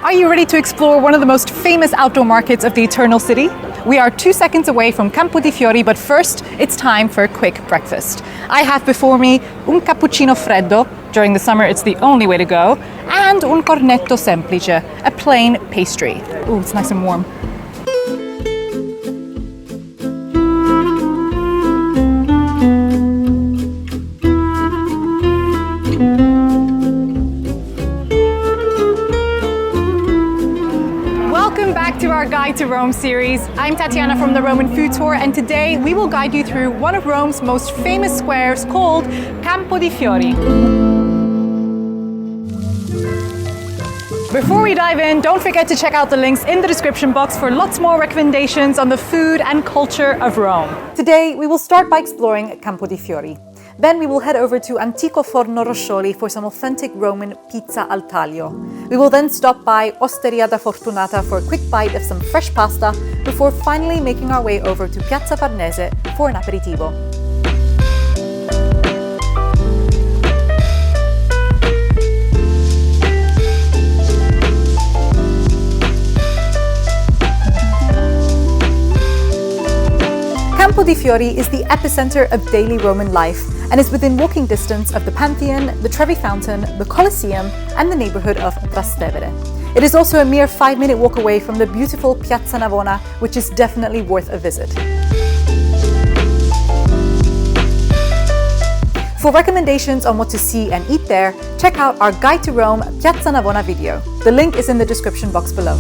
Are you ready to explore one of the most famous outdoor markets of the Eternal City? We are 2 seconds away from Campo de Fiori, but first it's time for a quick breakfast. I have before me un cappuccino freddo, during the summer it's the only way to go, and un cornetto semplice, a plain pastry. Ooh, it's nice and warm. Welcome back to our Guide to Rome series. I'm Tatiana from the Roman Food Tour, and today we will guide you through one of Rome's most famous squares called Campo de Fiori. Before we dive in, don't forget to check out the links in the description box for lots more recommendations on the food and culture of Rome. Today we will start by exploring Campo de Fiori. Then we will head over to Antico Forno Roscioli for some authentic Roman pizza al taglio. We will then stop by Osteria da Fortunata for a quick bite of some fresh pasta before finally making our way over to Piazza Farnese for an aperitivo. Campo de Fiori is the epicenter of daily Roman life and is within walking distance of the Pantheon, the Trevi Fountain, the Colosseum, and the neighborhood of Trastevere. It is also a mere 5-minute walk away from the beautiful Piazza Navona, which is definitely worth a visit. For recommendations on what to see and eat there, check out our Guide to Rome Piazza Navona video. The link is in the description box below.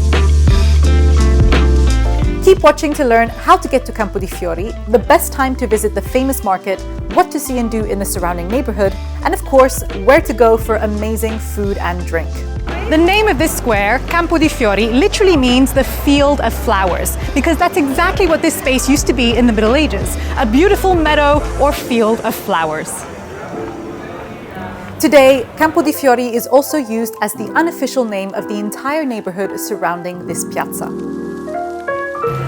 Keep watching to learn how to get to Campo de Fiori, the best time to visit the famous market, what to see and do in the surrounding neighborhood, and of course, where to go for amazing food and drink. The name of this square, Campo de Fiori, literally means the field of flowers, because that's exactly what this space used to be in the Middle Ages, a beautiful meadow or field of flowers. Today, Campo de Fiori is also used as the unofficial name of the entire neighborhood surrounding this piazza.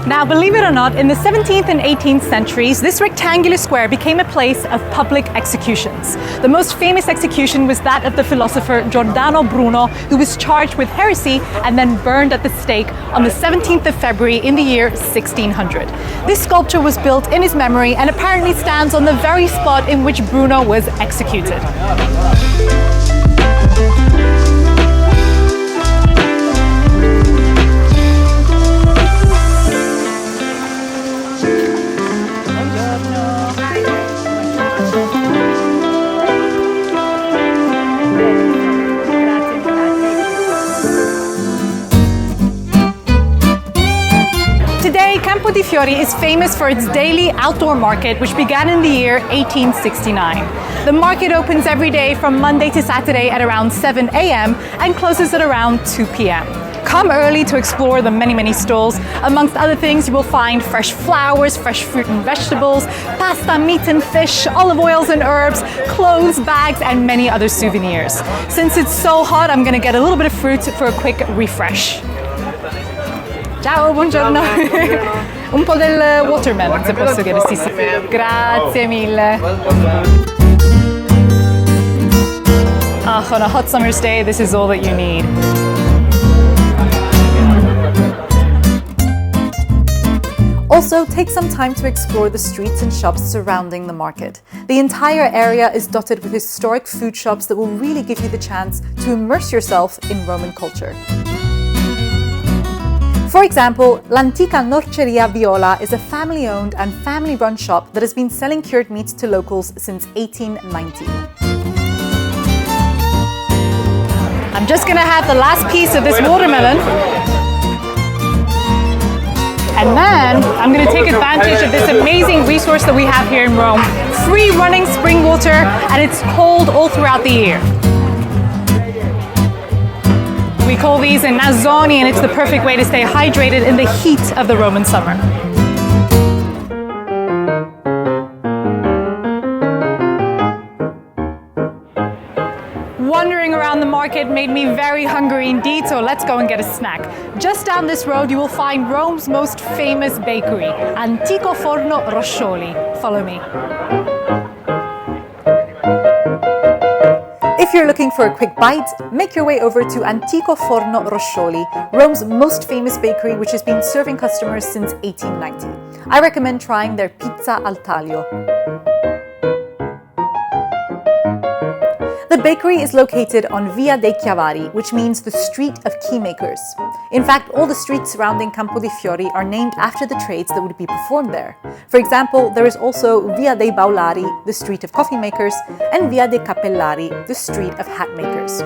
Now, believe it or not, in the 17th and 18th centuries, this rectangular square became a place of public executions. The most famous execution was that of the philosopher Giordano Bruno, who was charged with heresy and then burned at the stake on the 17th of February in the year 1600. This sculpture was built in his memory and apparently stands on the very spot in which Bruno was executed. Campo de Fiori is famous for its daily outdoor market, which began in the year 1869. The market opens every day from Monday to Saturday at around 7 a.m. and closes at around 2 p.m. Come early to explore the many stalls. Amongst other things, you will find fresh flowers, fresh fruit and vegetables, pasta, meat and fish, olive oils and herbs, clothes, bags, and many other souvenirs. Since it's so hot, I'm going to get a little bit of fruit for a quick refresh. Ciao, buongiorno. Un po' del watermelon, se posso chiedere. Sì, sì. Grazie mille. On a hot summer's day, this is all that you need. Also, take some time to explore the streets and shops surrounding the market. The entire area is dotted with historic food shops that will really give you the chance to immerse yourself in Roman culture. For example, L'Antica Norceria Viola is a family-owned and family-run shop that has been selling cured meats to locals since 1890. I'm just gonna have the last piece of this watermelon. And then I'm gonna take advantage of this amazing resource that we have here in Rome. Free running spring water, and it's cold all throughout the year. We call these nazzoni, and it's the perfect way to stay hydrated in the heat of the Roman summer. Wandering around the market made me very hungry indeed, so let's go and get a snack. Just down this road you will find Rome's most famous bakery, Antico Forno Roscioli. Follow me. If you're looking for a quick bite, make your way over to Antico Forno Roscioli, Rome's most famous bakery, which has been serving customers since 1890. I recommend trying their pizza al taglio. The bakery is located on Via dei Chiavari, which means the street of keymakers. In fact, all the streets surrounding Campo de Fiori are named after the trades that would be performed there. For example, there is also Via dei Baulari, the street of coffee makers, and Via dei Cappellari, the street of hat makers.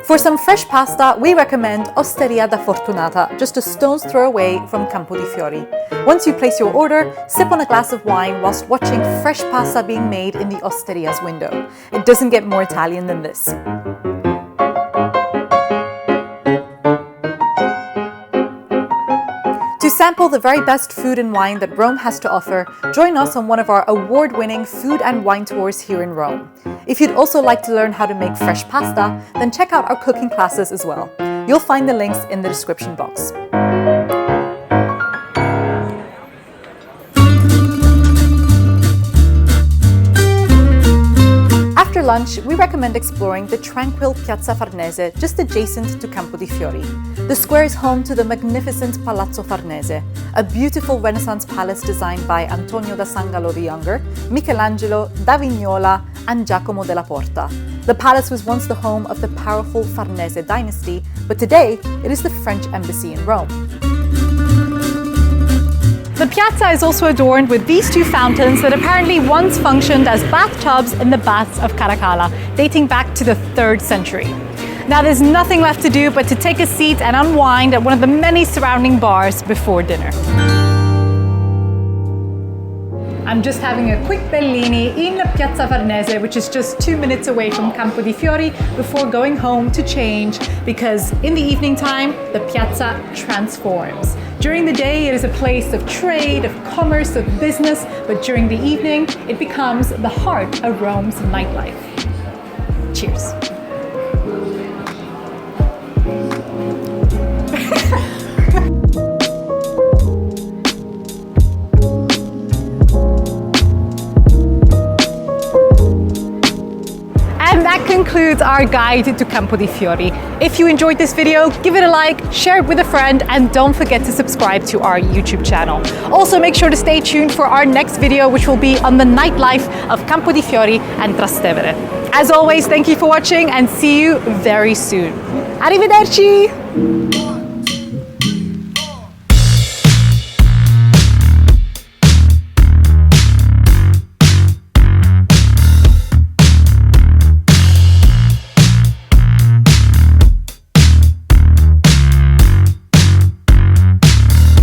For some fresh pasta, we recommend Osteria da Fortunata, just a stone's throw away from Campo de Fiori. Once you place your order, sip on a glass of wine whilst watching fresh pasta being made in the Osteria's window. It doesn't get more Italian than this. To sample the very best food and wine that Rome has to offer, join us on one of our award-winning food and wine tours here in Rome. If you'd also like to learn how to make fresh pasta, then check out our cooking classes as well. You'll find the links in the description box. After lunch, we recommend exploring the tranquil Piazza Farnese just adjacent to Campo de Fiori. The square is home to the magnificent Palazzo Farnese, a beautiful Renaissance palace designed by Antonio da Sangalo the Younger, Michelangelo, da Vignola, and Giacomo della Porta. The palace was once the home of the powerful Farnese dynasty, but today it is the French embassy in Rome. The piazza is also adorned with these two fountains that apparently once functioned as bathtubs in the baths of Caracalla, dating back to the 3rd century. Now there's nothing left to do but to take a seat and unwind at one of the many surrounding bars before dinner. I'm just having a quick bellini in Piazza Farnese, which is just 2 minutes away from Campo de Fiori, before going home to change, because in the evening time, the piazza transforms. During the day, it is a place of trade, of commerce, of business, but during the evening, it becomes the heart of Rome's nightlife. Cheers. And that concludes our guide to Campo de Fiori. If you enjoyed this video, give it a like, share it with a friend, and don't forget to subscribe to our YouTube channel. Also, make sure to stay tuned for our next video, which will be on the nightlife of Campo de Fiori and Trastevere. As always, thank you for watching and see you very soon. Arrivederci!